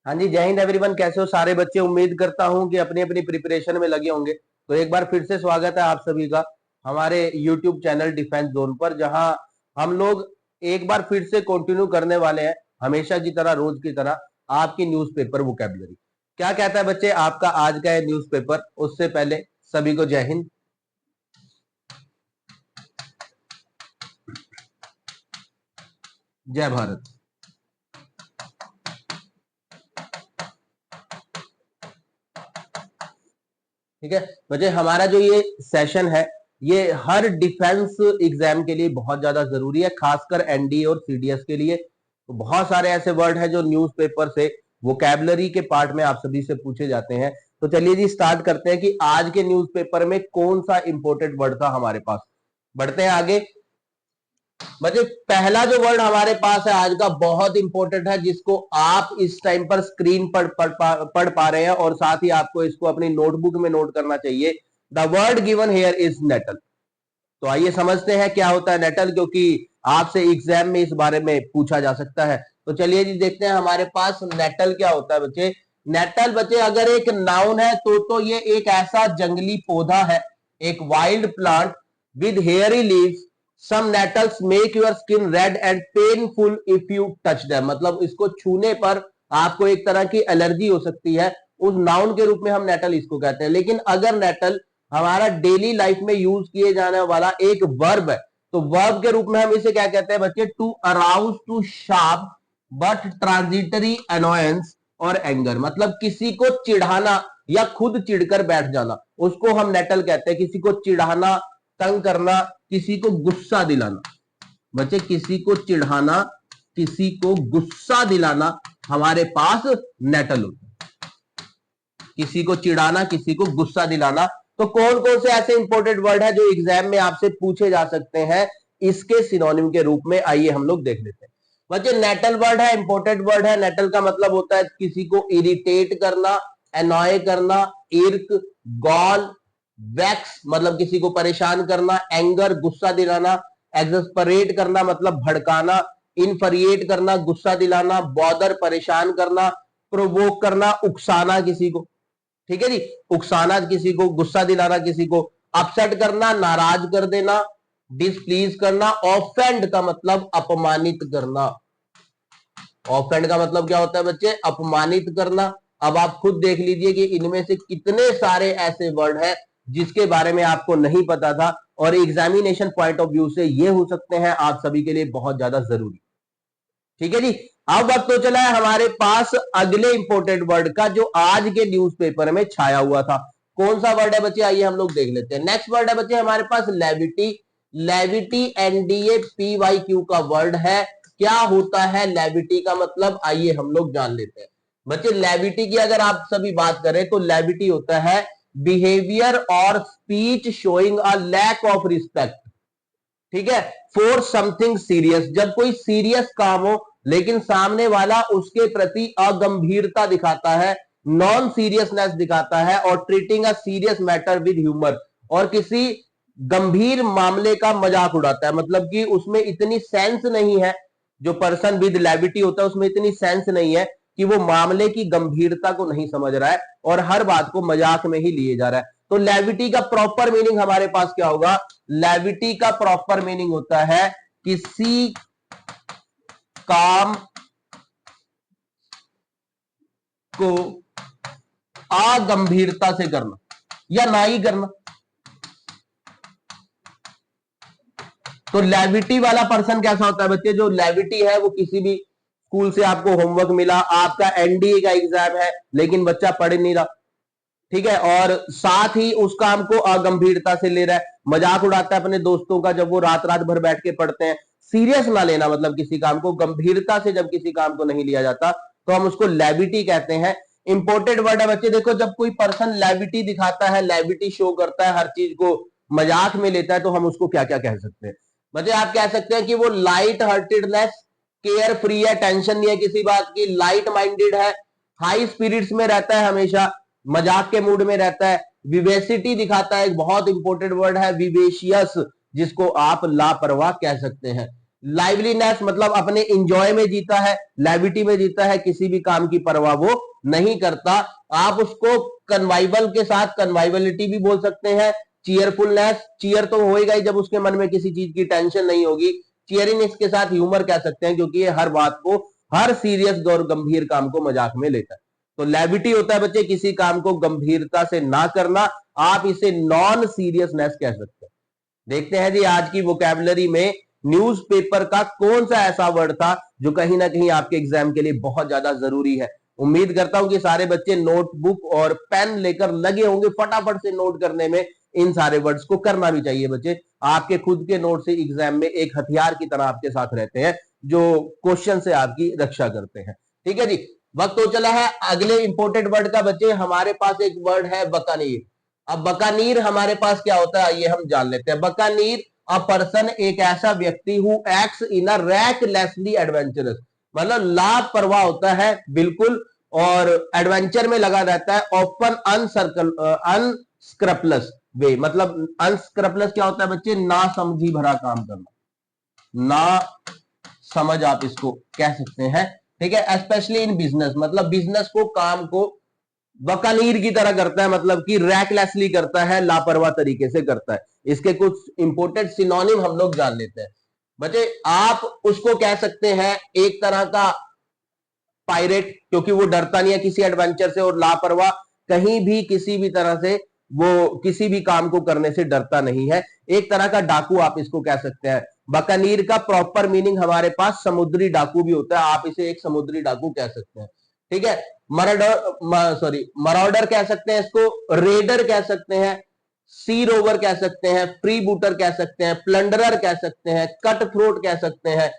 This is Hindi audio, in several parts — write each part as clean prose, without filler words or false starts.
हाँ जी, जय हिंद एवरीवन। कैसे हो सारे बच्चे? उम्मीद करता हूं कि अपनी अपनी प्रिपरेशन में लगे होंगे। तो एक बार फिर से स्वागत है आप सभी का हमारे यूट्यूब चैनल डिफेंस जोन पर, जहां हम लोग एक बार फिर से कंटिन्यू करने वाले हैं, हमेशा की तरह, रोज की तरह, आपकी न्यूज़पेपर वोकैबुलरी। क्या कहता है बच्चे आपका आज का है न्यूज़पेपर? उससे पहले सभी को जय हिंद, जय भारत। ठीक है बच्चे, हमारा जो ये सेशन है ये हर डिफेंस एग्जाम के लिए बहुत ज्यादा जरूरी है, खासकर एनडीए और सीडीएस के लिए। तो बहुत सारे ऐसे वर्ड हैं जो न्यूज़पेपर से वोकैबुलरी के पार्ट में आप सभी से पूछे जाते हैं। तो चलिए जी स्टार्ट करते हैं कि आज के न्यूज़पेपर में कौन सा इंपॉर्टेंट वर्ड था हमारे पास। बढ़ते हैं आगे। बच्चे पहला जो वर्ड हमारे पास है आज का बहुत इंपॉर्टेंट है, जिसको आप इस टाइम पर स्क्रीन पर पढ़ पा रहे हैं और साथ ही आपको इसको अपनी नोटबुक में नोट करना चाहिए। The word given here is natal. तो आइए समझते हैं क्या होता है नेटल, क्योंकि आपसे एग्जाम में इस बारे में पूछा जा सकता है। तो चलिए जी देखते हैं हमारे पास नेटल क्या होता है बच्चे। नेटल बच्चे अगर एक नाउन है तो ये एक ऐसा जंगली पौधा है, एक wild plant with hairy leaves. Some nettles make your skin red and painful if you touch them. मतलब इसको छूने पर आपको एक तरह की एलर्जी हो सकती है। उस नाउन के रूप में हम नेटल इसको कहते हैं। लेकिन अगर नेटल हमारा डेली लाइफ में यूज किए जाने वाला एक वर्ब है, तो वर्ब के रूप में हम इसे क्या कहते हैं बच्चे? To arouse, to sharp but transitory annoyance और एंगर। मतलब किसी को चिढ़ाना या खुद चिढ़कर बैठ जाना, उसको हम नेटल कहते हैं। किसी को चिढ़ाना, तंग करना, किसी को गुस्सा दिलाना। बच्चे किसी को चिढ़ाना, किसी को गुस्सा दिलाना हमारे पास नेटल होता है। किसी को चिढ़ाना, किसी को गुस्सा दिलाना। तो कौन कौन से ऐसे इंपॉर्टेंट वर्ड है जो एग्जाम में आपसे पूछे जा सकते हैं इसके सिनोनिम के रूप में? आइए हम लोग देख लेते हैं। बच्चे नेटल वर्ड है, इंपॉर्टेंट वर्ड है। नेटल का मतलब होता है किसी को इरिटेट करना, एनॉय करना, इर्क, गॉल, वैक्स मतलब किसी को परेशान करना, एंगर गुस्सा दिलाना, एक्सस्परेट करना मतलब भड़काना, इनफरिएट करना गुस्सा दिलाना, बॉदर परेशान करना, प्रोवोक करना उकसाना किसी को। ठीक है जी, उकसाना किसी को, गुस्सा दिलाना किसी को, अपसेट करना नाराज कर देना, डिसप्लीज करना। ऑफेंड का मतलब अपमानित करना। ऑफेंड का मतलब क्या होता है बच्चे? अपमानित करना। अब आप खुद देख लीजिए कि इनमें से कितने सारे ऐसे वर्ड हैं जिसके बारे में आपको नहीं पता था और एग्जामिनेशन पॉइंट ऑफ व्यू से ये हो सकते हैं आप सभी के लिए बहुत ज्यादा जरूरी। ठीक है जी, अब वक्त तो चला है हमारे पास अगले इंपॉर्टेंट वर्ड का जो आज के न्यूज़पेपर में छाया हुआ था। कौन सा वर्ड है बच्चे? आइए हम लोग देख लेते हैं। नेक्स्ट वर्ड है बच्चे हमारे पास levity. Levity NDA PY Q का वर्ड है। क्या होता है लेविटी का मतलब? आइए हम लोग जान लेते हैं। बच्चे लेविटी की अगर आप सभी बात करें तो लेविटी होता है बिहेवियर और speech showing a lack of respect. ठीक है, फॉर समथिंग सीरियस। जब कोई सीरियस काम हो लेकिन सामने वाला उसके प्रति अगंभीरता दिखाता है, नॉन सीरियसनेस दिखाता है, और treating a serious matter with humour, और किसी गंभीर मामले का मजाक उड़ाता है। मतलब कि उसमें इतनी सेंस नहीं है, जो पर्सन विद लेविटी होता है उसमें इतनी सेंस नहीं है कि वो मामले की गंभीरता को नहीं समझ रहा है और हर बात को मजाक में ही लिए जा रहा है। तो लेविटी का प्रॉपर मीनिंग हमारे पास क्या होगा? लेविटी का प्रॉपर मीनिंग होता है किसी काम को अगंभीरता से करना या ना ही करना। तो लेविटी वाला पर्सन कैसा होता है बच्चे? जो लेविटी है वो किसी भी स्कूल से आपको होमवर्क मिला, आपका एनडीए का एग्जाम है लेकिन बच्चा पढ़ नहीं रहा, ठीक है, और साथ ही उस काम को अगंभीरता से ले रहा है, मजाक उड़ाता है अपने दोस्तों का जब वो रात रात भर बैठ के पढ़ते हैं। सीरियस ना लेना मतलब किसी काम को गंभीरता से जब किसी काम को नहीं लिया जाता तो हम उसको लेविटी कहते हैं। इंपोर्टेड वर्ड है बच्चे। देखो जब कोई पर्सन लेविटी दिखाता है, लेविटी शो करता है, हर चीज को मजाक में लेता है, तो हम उसको क्या क्या कह सकते हैं बच्चे? आप कह सकते हैं कि वो लाइट हार्टेडनेस, केयर फ्री है, टेंशन नहीं है किसी बात की, लाइट माइंडेड है, हाई स्पिरिट्स में रहता है, हमेशा मजाक के मूड में रहता है। विवेसिटी दिखाता है, एक बहुत इंपॉर्टेंट वर्ड है विवेशियस, जिसको आप लापरवाह कह सकते हैं। लाइवलीनेस मतलब अपने इंजॉय में जीता है, लेविटी में जीता है, किसी भी काम की परवाह वो नहीं करता। आप उसको कन्वाइवल के साथ कन्वाइवलिटी भी बोल सकते हैं। चीयरफुलनेस, चीयर तो होएगा ही जब उसके मन में किसी चीज की टेंशन नहीं होगी। चीयरिंग के साथ ह्यूमर कह सकते हैं, क्योंकि ये हर बात को, हर सीरियस और गंभीर काम को मजाक में लेता है। तो लेविटी होता है बच्चे किसी काम को गंभीरता से ना करना, आप इसे नॉन सीरियसनेस कह सकते हैं। देखते हैं जी आज की वोकैबुलरी में न्यूज़पेपर का कौन सा ऐसा वर्ड था जो कहीं ना कहीं आपके एग्जाम के लिए बहुत ज्यादा जरूरी है। उम्मीद करता हूं कि सारे बच्चे नोटबुक और पेन लेकर लगे होंगे फटाफट से नोट करने में। इन सारे वर्ड्स को करना भी चाहिए बच्चे, आपके खुद के नोट से एग्जाम में एक हथियार की तरह आपके साथ रहते हैं, जो क्वेश्चन से आपकी रक्षा करते हैं। ठीक है जी, वक्त हो चला है अगले इंपोर्टेंट वर्ड का। बच्चे हमारे पास एक वर्ड है बकानीर। अब बकानीर हमारे पास क्या होता है ये हम जान लेते हैं। बकानीर अ पर्सन, एक ऐसा व्यक्ति who acts in a recklessly adventurous, मतलब लापरवाह होता है बिल्कुल और एडवेंचर में लगा रहता है। ओपन अनस्क्रपलस वे, मतलब अनस्क्रपलस क्या होता है बच्चे, ना समझी भरा काम करना, ना समझ आप इसको कह सकते हैं। ठीक है, स्पेशली इन बिजनेस, मतलब बिजनेस को, काम को बकानीर की तरह करता है, मतलब कि रैकलेसली करता है, लापरवाह तरीके से करता है। इसके कुछ इंपोर्टेंट सिनोनिम हम लोग जान लेते हैं। बच्चे आप उसको कह सकते हैं एक तरह का पायरेट, क्योंकि वो डरता नहीं है किसी एडवेंचर से और लापरवाह, कहीं भी किसी भी तरह से वो किसी भी काम को करने से डरता नहीं है। एक तरह का डाकू आप इसको कह सकते हैं। बकानीर का प्रॉपर मीनिंग हमारे पास समुद्री डाकू भी होता है, आप इसे एक समुद्री डाकू कह सकते हैं। ठीक है, मराडर कह सकते हैं इसको, रेडर कह सकते हैं, सी रोवर कह सकते हैं, फ्री बूटर कह सकते हैं, प्लंडरर कह सकते हैं, कट थ्रोट कह सकते हैं।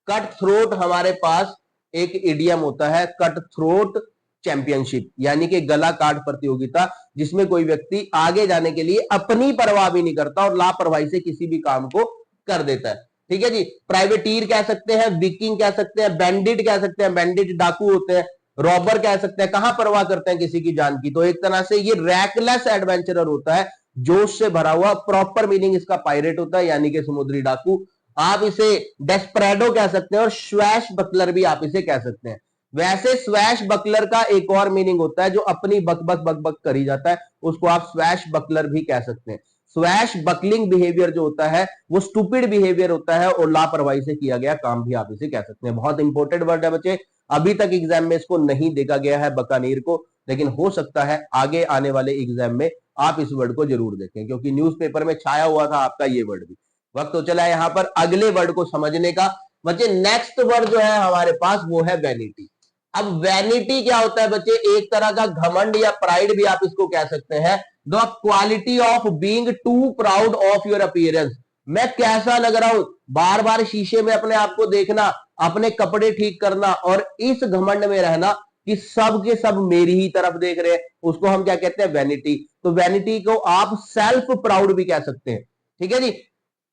कट थ्रोट हमारे पास एक इडियम होता है, कट थ्रोट चैंपियनशिप, यानी कि गला काट प्रतियोगिता, जिसमें कोई व्यक्ति आगे जाने के लिए अपनी परवाह भी नहीं करता और लापरवाही से किसी भी काम को कर देता है। ठीक है जी, प्राइवेटीर कह सकते हैं, विकिंग कह सकते हैं, बैंडिट कह सकते हैं, बैंडिट डाकू होते हैं, रॉबर कह सकते हैं, कहां परवाह करते हैं किसी की जान की। तो एक तरह से ये रैकलेस एडवेंचरर होता है, जोश से भरा हुआ। प्रॉपर मीनिंग इसका पायरेट होता है, यानी कि समुद्री डाकू। आप इसे डेस्परेडो कह सकते हैं और स्वैश बकलर भी आप इसे कह सकते हैं। वैसे स्वैश बकलर का एक और मीनिंग होता है, जो अपनी बक बक बक बक करी जाता है, उसको आप स्वैश बकलर भी कह सकते हैं। स्वैश बकलिंग बिहेवियर जो होता है वो स्टूपिड बिहेवियर होता है और लापरवाही से किया गया काम भी आप इसे कह सकते हैं। बहुत इंपॉर्टेंट वर्ड है बच्चे, अभी तक एग्जाम में इसको नहीं देखा गया है बकानीर को, लेकिन हो सकता है आगे आने वाले एग्जाम में आप इस वर्ड को जरूर देखें, क्योंकि न्यूज़पेपर में छाया हुआ था आपका ये वर्ड भी। वक्त तो चला है यहां पर अगले वर्ड को समझने का। बच्चे नेक्स्ट वर्ड जो है हमारे पास वो है वैनिटी। अब वैनिटी क्या होता है बच्चे, एक तरह का घमंड या प्राइड भी आप इसको कह सकते हैं। The quality of being too proud of your appearance, मैं कैसा लग रहा हूं, बार बार शीशे में अपने आप को देखना, अपने कपड़े ठीक करना और इस घमंड में रहना कि सब के सब मेरी ही तरफ देख रहे हैं, उसको हम क्या कहते हैं, वैनिटी। तो वैनिटी को आप सेल्फ प्राउड भी कह सकते हैं। ठीक है जी,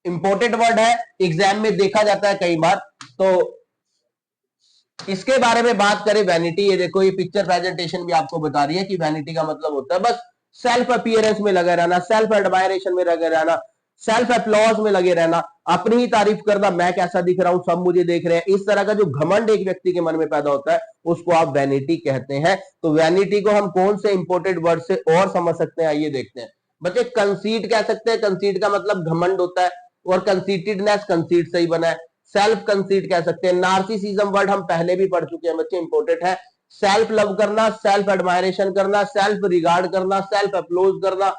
इंपॉर्टेंट वर्ड है, एग्जाम में देखा जाता है कई बार। तो इसके बारे में बात करें, वैनिटी, ये देखो ये पिक्चर प्रेजेंटेशन भी आपको बता रही है कि वैनिटी का मतलब होता है बस सेल्फ अपीयरेंस में लगे रहना, सेल्फ एडमायरेशन में लगे रहना, सेल्फ एप्लॉज में लगे रहना, अपनी ही तारीफ करना, मैं कैसा दिख रहा हूं, सब मुझे देख रहे हैं। इस तरह का जो घमंड एक व्यक्ति के मन में पैदा होता है उसको आप वैनिटी कहते हैं। तो वैनिटी को हम कौन से इंपोर्टेंट वर्ड से और समझ सकते हैं, आइए देखते हैं। बच्चे कंसीट कह सकते हैं, कंसीट का मतलब घमंड होता है और कंसीटेडनेस कंसीट से ही बना है। सेल्फ कंसीट कह सकते हैं। नार्सिसिज्म वर्ड हम पहले भी पढ़ चुके हैं बच्चे, इंपोर्टेंट है। सेल्फ लव करना, सेल्फ एडमायरेशन करना, सेल्फ रिगार्ड करना, सेल्फ अप्लोज करना।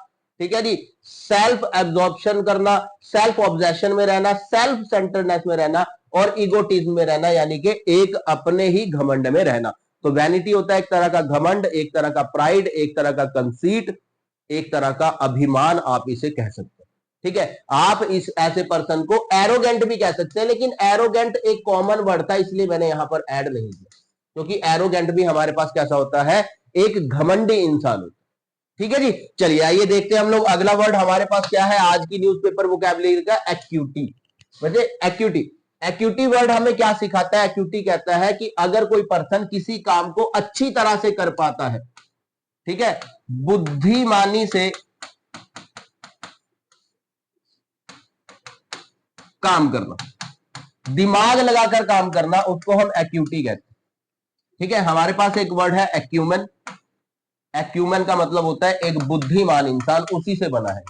ठीक है जी, सेल्फ एब्जॉर्प्शन करना, सेल्फ ऑब्जेशन में रहना, सेल्फ सेंटरनेस में रहना और ईगोटिज्म में रहना, यानी कि एक अपने ही घमंड में रहना। तो वैनिटी होता है एक तरह का घमंड, एक तरह का प्राइड, एक तरह का कंसीट, एक तरह का अभिमान आप इसे कह सकते हैं। ठीक है, आप इस ऐसे पर्सन को एरोगेंट भी कह सकते हैं, लेकिन एरोगेंट एक कॉमन वर्ड था इसलिए मैंने यहां पर ऐड नहीं किया, क्योंकि एरोगेंट भी हमारे पास कैसा होता है, एक घमंडी इंसान होता है। ठीक है जी, चलिए आइए देखते हैं हम लोग अगला वर्ड हमारे पास क्या है आज की न्यूज़पेपर वोकैबुलरी का, एक्यूटी। वैसे एक्यूटी, एक्यूटी वर्ड हमें क्या सिखाता है, एक्यूटी कहता है कि अगर कोई पर्सन किसी काम को अच्छी तरह से कर पाता है, ठीक है, बुद्धिमानी से काम करना, दिमाग लगाकर काम करना, उसको हम एक्यूटी कहते हैं। ठीक है, हमारे पास एक वर्ड है एक्यूमेन। एक्यूमेन का मतलब होता है एक बुद्धिमान इंसान, उसी से बना है।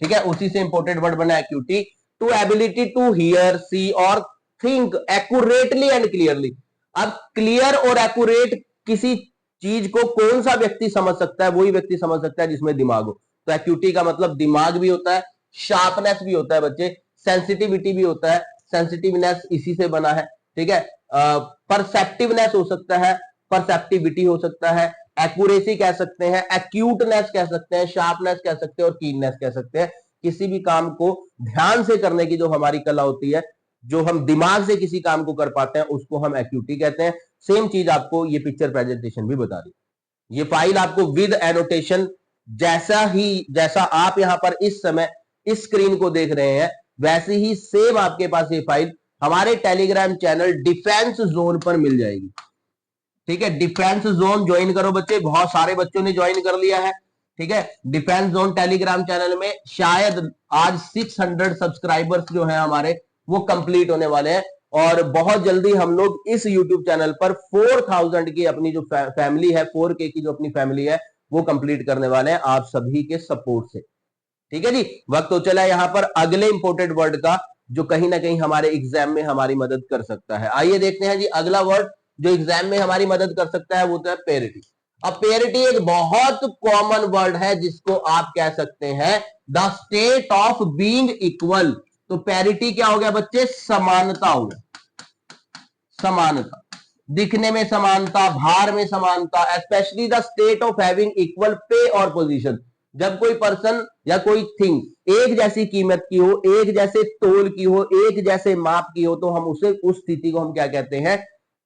ठीक है, उसी से इंपोर्टेड वर्ड बना acuity. To ability to hear, see और थिंक एक्यूरेटली एंड क्लियरली। अब क्लियर और एक्यूरेट किसी चीज को कौन सा व्यक्ति समझ सकता है? वही व्यक्ति समझ सकता है जिसमें दिमाग हो। तो एक्यूटी का मतलब दिमाग भी होता है, शार्पनेस भी होता है बच्चे, सेंसिटिविटी भी होता है। सेंसिटिवनेस इसी से बना है। ठीक है, परसेप्टिवनेस हो सकता है, परसेप्टिविटी हो सकता है, एक्यूरेसी कह सकते हैं, एक्यूटनेस कह सकते हैं, शार्पनेस कह सकते हैं और कीननेस कह सकते हैं। किसी भी काम को ध्यान से करने की जो हमारी कला होती है, जो हम दिमाग से किसी काम को कर पाते हैं, उसको हम एक्यूटी कहते हैं। सेम चीज आपको ये पिक्चर प्रेजेंटेशन भी बता दी। ये फाइल आपको विद एनोटेशन जैसा आप यहां पर इस समय इस स्क्रीन को देख रहे हैं, वैसे ही सेम आपके पास ये फाइल हमारे टेलीग्राम चैनल डिफेंस जोन पर मिल जाएगी। ठीक है, डिफेंस जोन ज्वाइन करो बच्चे, बहुत सारे बच्चों ने ज्वाइन कर लिया है। ठीक है, डिफेंस जोन टेलीग्राम चैनल में शायद आज 600 सब्सक्राइबर्स जो हैं हमारे, वो कंप्लीट होने वाले हैं और बहुत जल्दी हम लोग इस यूट्यूब चैनल पर 4000 की अपनी जो फैमिली है, 4K की जो अपनी फैमिली है, वो कंप्लीट करने वाले हैं आप सभी के सपोर्ट से। ठीक है जी, वक्त तो चला यहां पर अगले इंपोर्टेंट वर्ड का, जो कहीं ना कहीं हमारे एग्जाम में हमारी मदद कर सकता है। आइए देखते हैं जी, अगला वर्ड जो एग्जाम में हमारी मदद कर सकता है वो तो है पेरिटी। अब पेरिटी एक बहुत कॉमन वर्ड है जिसको आप कह सकते हैं the state of being equal. तो पेरिटी क्या हो गया बच्चे? समानता हो गया। समानता, दिखने में समानता, भार में समानता, specially the state of having equal pay और पोजीशन। जब कोई पर्सन या कोई थिंग एक जैसी कीमत की हो, एक जैसे तोल की हो, एक जैसे माप की हो, तो हम उसे उस स्थिति को हम क्या कहते हैं?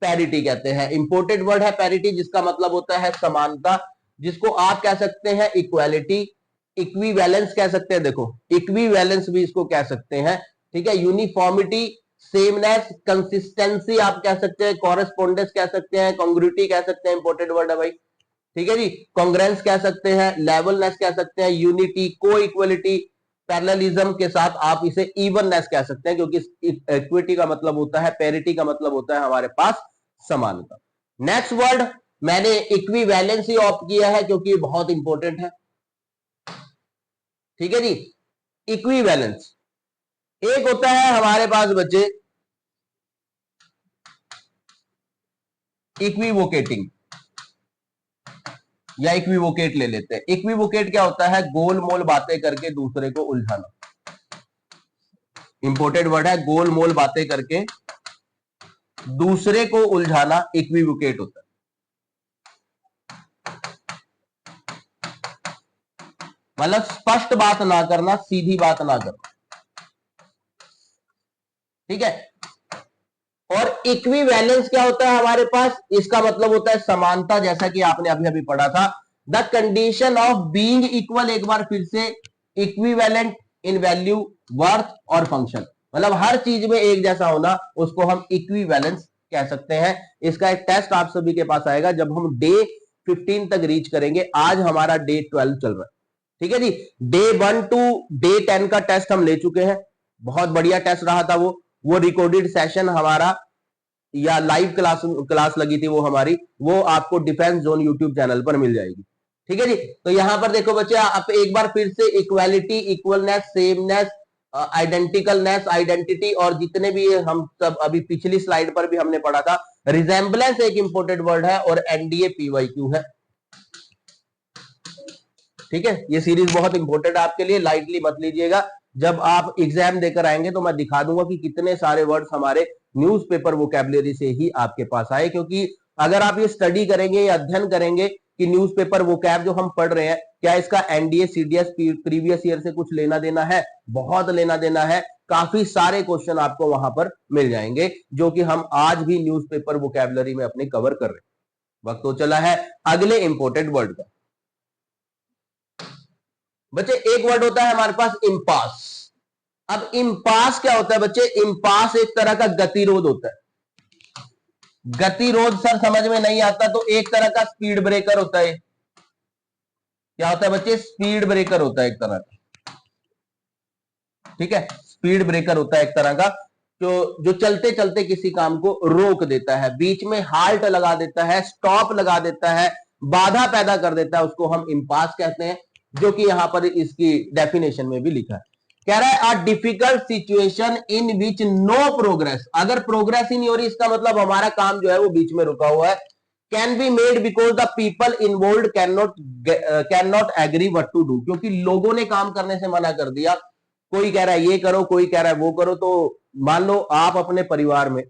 पैरिटी कहते हैं। इंपोर्टेड वर्ड है पैरिटी, जिसका मतलब होता है समानता, जिसको आप कह सकते हैं इक्वालिटी, इक्विवेलेंस कह सकते हैं। देखो, इक्विवेलेंस भी इसको कह सकते हैं। ठीक है, यूनिफॉर्मिटी, सेमनेस, कंसिस्टेंसी आप कह सकते हैं, कॉरेस्पोंडेंस कह सकते हैं, कॉन्ग्रुइटी कह सकते हैं, इंपोर्टेड वर्ड है भाई। ठीक है जी, कॉन्ग्रेंस कह सकते हैं, लेवलनेस कह सकते हैं, यूनिटी, को इक्वलिटी, पैरेललिज्म के साथ आप इसे इवननेस कह सकते हैं, क्योंकि इक्विटी का मतलब होता है, पैरिटी का मतलब होता है हमारे पास समानता। नेक्स्ट वर्ड मैंने इक्विवेलेंस ही ऑप्ट किया है क्योंकि ये बहुत इंपॉर्टेंट है। ठीक है जी, इक्विवेलेंस एक होता है हमारे पास बच्चे इक्विवोकेटिंग, या इक्विवोकेट ले लेते हैं। इक्विवोकेट क्या होता है? गोल मोल बातें करके दूसरे को उलझाना। इंपोर्टेड वर्ड है, गोल मोल बातें करके दूसरे को उलझाना इक्विवोकेट होता है। मतलब स्पष्ट बात ना करना, सीधी बात ना करना। ठीक है, और इक्विवेलेंस क्या होता है हमारे पास? इसका मतलब होता है समानता, जैसा कि आपने अभी अभी पढ़ा था, the condition of being equal. एक बार फिर से, इक्विवेलेंट इन वैल्यू, वर्थ और फंक्शन, मतलब हर चीज में एक जैसा होना, उसको हम इक्विवेलेंस कह सकते हैं। इसका एक टेस्ट आप सभी के पास आएगा जब हम डे 15 तक रीच करेंगे। आज हमारा डे 12 चल रहा है। ठीक है जी, डे 1 टू डे 10 का टेस्ट हम ले चुके हैं। बहुत बढ़िया टेस्ट रहा था वो रिकॉर्डेड सेशन हमारा, या लाइव क्लास लगी थी वो हमारी, वो आपको डिफेंस जोन यूट्यूब चैनल पर मिल जाएगी। ठीक है जी, तो यहां पर देखो बच्चे, आप एक बार फिर से इक्वालिटी, इक्वलनेस, सेमनेस, आइडेंटिकलनेस, आइडेंटिटी, और जितने भी हम सब अभी पिछली स्लाइड पर भी हमने पढ़ा था, रिजेंबलेंस एक इंपोर्टेंट वर्ड है, और एनडीए पीवाईक्यू है। ठीक है, ये सीरीज बहुत इंपॉर्टेंट है आपके लिए, लाइटली मत लीजिएगा। जब आप एग्जाम देकर आएंगे तो मैं दिखा दूंगा कि कितने सारे वर्ड्स हमारे न्यूज़पेपर वोकैबुलरी से ही आपके पास आए। क्योंकि अगर आप ये स्टडी करेंगे या अध्ययन करेंगे कि न्यूज़पेपर वोकैब जो हम पढ़ रहे हैं, क्या इसका एनडीए सीडीएस प्रीवियस ईयर से कुछ लेना देना है? बहुत लेना देना है। काफी सारे क्वेश्चन आपको वहां पर मिल जाएंगे, जो कि हम आज भी न्यूज़पेपर वोकैबुलरी में अपने कवर कर रहे हैं। वक्त तो चला है अगले इंपोर्टेंट वर्ड का। बच्चे, एक वर्ड होता है हमारे पास इंपास। अब इंपास क्या होता है बच्चे? इंपास एक तरह का गतिरोध होता है। गतिरोध सर समझ में नहीं आता तो एक तरह का स्पीड ब्रेकर होता है। क्या होता है बच्चे? स्पीड ब्रेकर होता है एक तरह का। ठीक है, स्पीड ब्रेकर होता है एक तरह का, जो चलते चलते किसी काम को रोक देता है, बीच में हाल्ट लगा देता है, स्टॉप लगा देता है, बाधा पैदा कर देता है, उसको हम इंपास कहते हैं, जो कि यहां पर इसकी डेफिनेशन में भी लिखा है। कह रहा है a difficult situation in which no progress, अगर प्रोग्रेस ही नहीं हो रही इसका मतलब हमारा काम जो है वो बीच में रुका हुआ है। Can be made because the people involve can not agree what to do, क्योंकि लोगों ने काम करने से मना कर दिया, कोई कह रहा है ये करो, कोई कह रहा है वो करो। तो मान लो आप अपने परिवार में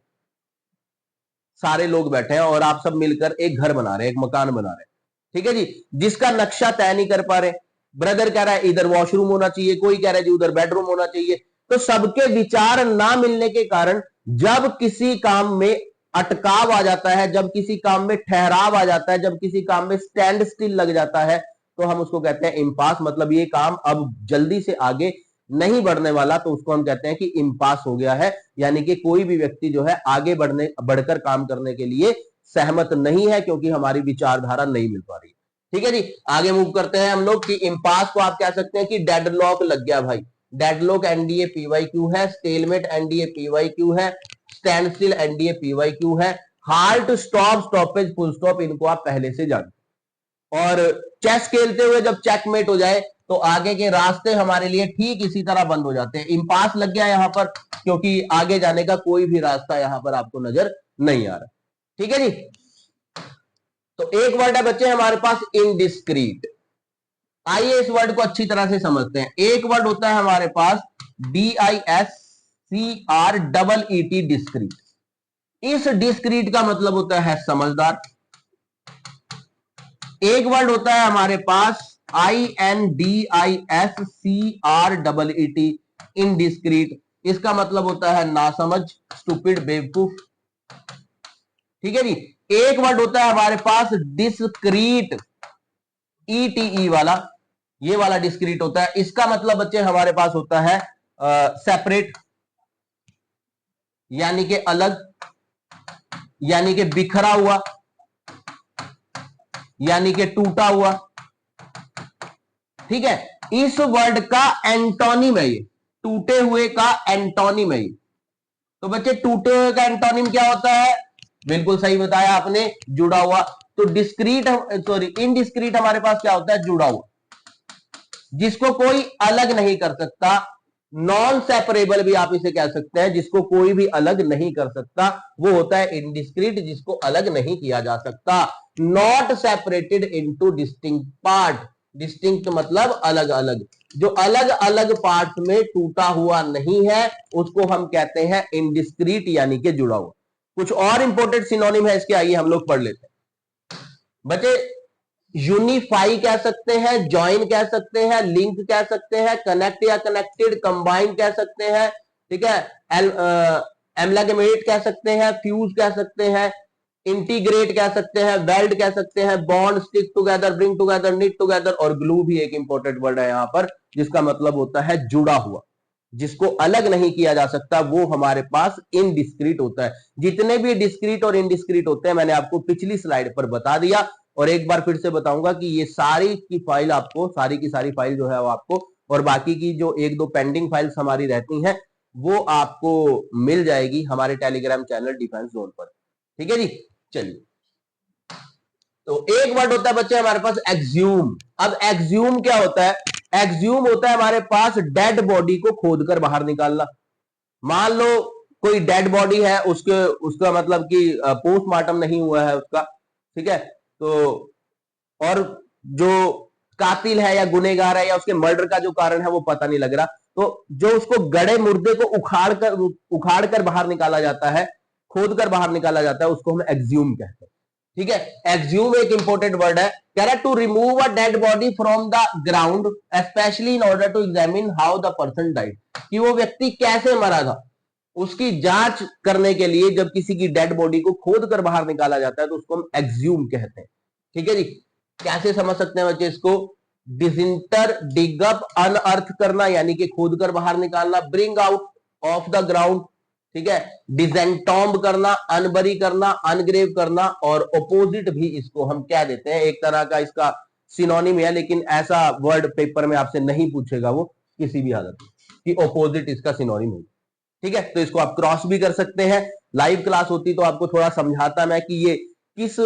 सारे लोग बैठे हैं और आप सब मिलकर एक घर बना रहे हैं, एक मकान बना रहे हैं, ठीक है जी, जिसका नक्शा तय नहीं कर पा रहे। ब्रदर कह रहा है इधर वॉशरूम होना चाहिए, कोई कह रहा है जी उधर बेडरूम होना चाहिए। तो सबके विचार ना मिलने के कारण जब किसी काम में अटकाव आ जाता है, जब किसी काम में ठहराव आ जाता है, जब किसी काम में स्टैंड स्टिल लग जाता है, तो हम उसको कहते हैं इंपास। मतलब ये काम अब जल्दी से आगे नहीं बढ़ने वाला, तो उसको हम कहते हैं कि इंपास हो गया है, यानी कि कोई भी व्यक्ति जो है आगे बढ़कर काम करने के लिए सहमत नहीं है, क्योंकि हमारी विचारधारा नहीं मिल पा रही। ठीक है जी, आगे मूव करते हैं हम लोग कि इंपास को आप कह सकते हैं कि डेडलॉक लग गया भाई। डेडलॉक एनडीए पीवाईक्यू है, स्टेलमेट एनडीए पीवाईक्यू है, स्टैंड स्टिल एनडीए पीवाईक्यू है, halt, stop, stoppage, full stop, इनको आप पहले से जानते। और चेस खेलते हुए जब चेकमेट हो जाए तो आगे के रास्ते हमारे लिए ठीक इसी तरह बंद हो जाते हैं। इंपास लग गया यहां पर, क्योंकि आगे जाने का कोई भी रास्ता यहां पर आपको नजर नहीं आ रहा। ठीक है जी, तो एक वर्ड है बच्चे हमारे पास इनडिस्क्रीट। आइए इस वर्ड को अच्छी तरह से समझते हैं। एक वर्ड होता है हमारे पास DISCREET, डिस्क्रीट। इस डिस्क्रीट का मतलब होता है समझदार। एक वर्ड होता है हमारे पास INDISCREET, इनडिस्क्रीट। इसका मतलब होता है नासमझ, स्टूपिड, बेवकूफ। ठीक है जी, एक वर्ड होता है हमारे पास डिस्क्रीट, ETE वाला, ये वाला डिस्क्रीट होता है। इसका मतलब बच्चे हमारे पास होता है सेपरेट, यानी कि अलग, यानी कि बिखरा हुआ, यानी कि टूटा हुआ। ठीक है, इस वर्ड का एंटोनिम है ये, टूटे हुए का एंटोनिम है ये। तो बच्चे टूटे हुए का एंटोनिम क्या होता है? बिल्कुल सही बताया आपने, जुड़ा हुआ। तो डिस्क्रीट, सॉरी इनडिस्क्रीट हमारे पास क्या होता है? जुड़ा हुआ, जिसको कोई अलग नहीं कर सकता। नॉन सेपरेबल भी आप इसे कह सकते हैं, जिसको कोई भी अलग नहीं कर सकता, वो होता है इनडिस्क्रीट, जिसको अलग नहीं किया जा सकता। Not separated into distinct part, distinct मतलब अलग अलग, जो अलग अलग पार्ट में टूटा हुआ नहीं है, उसको हम कहते हैं इनडिस्क्रीट, यानी कि जुड़ा हुआ। कुछ और इंपॉर्टेंट सिनोनिम है इसके, आइए हम लोग पढ़ लेते हैं बच्चे। यूनिफाई कह सकते हैं, ज्वाइन कह सकते हैं, लिंक कह सकते हैं, कनेक्ट या कनेक्टेड, कंबाइन कह सकते हैं, ठीक है, एमलैगमेट कह सकते हैं, फ्यूज कह सकते हैं, इंटीग्रेट कह सकते हैं, वेल्ड कह सकते हैं, bond, stick together, bring together, knit together, और ग्लू भी एक इंपॉर्टेंट वर्ड है यहां पर, जिसका मतलब होता है जुड़ा हुआ, जिसको अलग नहीं किया जा सकता, वो हमारे पास इनडिस्क्रीट होता है। जितने भी डिस्क्रीट और इनडिस्क्रीट होते हैं मैंने आपको पिछली स्लाइड पर बता दिया, और एक बार फिर से बताऊंगा कि ये सारी की फाइल आपको, सारी की सारी फाइल जो है वो आपको, और बाकी की जो एक दो पेंडिंग फाइल्स हमारी रहती हैं वो आपको मिल जाएगी हमारे टेलीग्राम चैनल डिफेंस जोन पर। ठीक है जी, चलिए। तो एक वर्ड होता है बच्चे हमारे पास एक्सह्यूम। अब एक्सह्यूम क्या होता है? एक्सह्यूम होता है हमारे पास डेड बॉडी को खोदकर बाहर निकालना। मान लो कोई डेड बॉडी है, उसका मतलब कि पोस्टमार्टम नहीं हुआ है उसका, ठीक है, तो और जो कातिल है या गुनेगार है या उसके मर्डर का जो कारण है वो पता नहीं लग रहा, तो जो उसको गड़े मुर्दे को उखाड़ कर बाहर निकाला जाता है, खोद कर बाहर निकाला जाता है, उसको हम एक्सह्यूम कहते हैं। ठीक है, एक्सह्यूम एक इंपॉर्टेंट वर्ड है। कह रहा है to remove a dead body from the ground specially in order to examine how the person died, कि वो व्यक्ति कैसे मरा था उसकी जांच करने के लिए जब किसी की डेड बॉडी को खोद कर बाहर निकाला जाता है तो उसको हम एक्सह्यूम कहते हैं। ठीक है जी, कैसे समझ सकते हैं बच्चे इसको? डिसिंटर, डिग अप, अनअर्थ करना यानी कि खोद कर बाहर निकालना, bring out of the ground, ठीक है, डिजेंटॉम्ब करना, अनबरी करना, अनग्रेव करना, और ऑपोजिट भी इसको हम क्या देते हैं, एक तरह का इसका सिनोनिम है, लेकिन ऐसा वर्ड पेपर में आपसे नहीं पूछेगा वो किसी भी हालत में। कि ऑपोजिट इसका सिनोनिम होगा। ठीक है, तो इसको आप क्रॉस भी कर सकते हैं। लाइव क्लास होती तो आपको थोड़ा समझाता मैं कि ये किस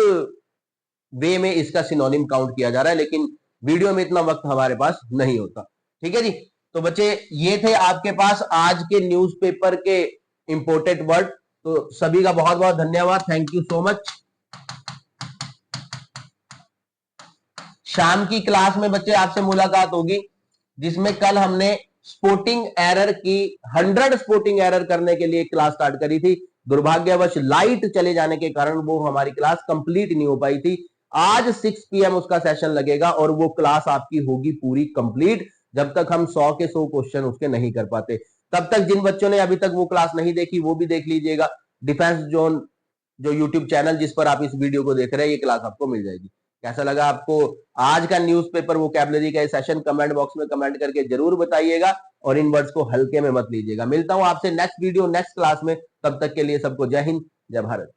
वे में इसका सिनोनिम काउंट किया जा रहा है, लेकिन वीडियो में इतना वक्त हमारे पास नहीं होता। ठीक है जी, तो बच्चे ये थे आपके पास आज के न्यूज़पेपर के इंपोर्टेंट वर्ड। तो सभी का बहुत बहुत धन्यवाद, थैंक यू सो मच। शाम की क्लास में बच्चे आपसे मुलाकात होगी, जिसमें कल हमने स्पोर्टिंग एरर की 100 स्पोर्टिंग एरर करने के लिए क्लास स्टार्ट करी थी। दुर्भाग्यवश लाइट चले जाने के कारण वो हमारी क्लास कंप्लीट नहीं हो पाई थी। आज 6 PM उसका सेशन लगेगा और वो क्लास आपकी होगी पूरी कंप्लीट, जब तक हम 100 के 100 क्वेश्चन उसके नहीं कर पाते। तब तक जिन बच्चों ने अभी तक वो क्लास नहीं देखी वो भी देख लीजिएगा। डिफेंस जोन जो यूट्यूब चैनल जिस पर आप इस वीडियो को देख रहे हैं, ये क्लास आपको मिल जाएगी। कैसा लगा आपको आज का न्यूज़पेपर वोकैबुलरी का सेशन? कमेंट बॉक्स में कमेंट करके जरूर बताइएगा और इन वर्ड्स को हल्के में मत लीजिएगा। मिलता हूं आपसे नेक्स्ट वीडियो नेक्स्ट क्लास में, तब तक के लिए सबको जय हिंद जय भारत।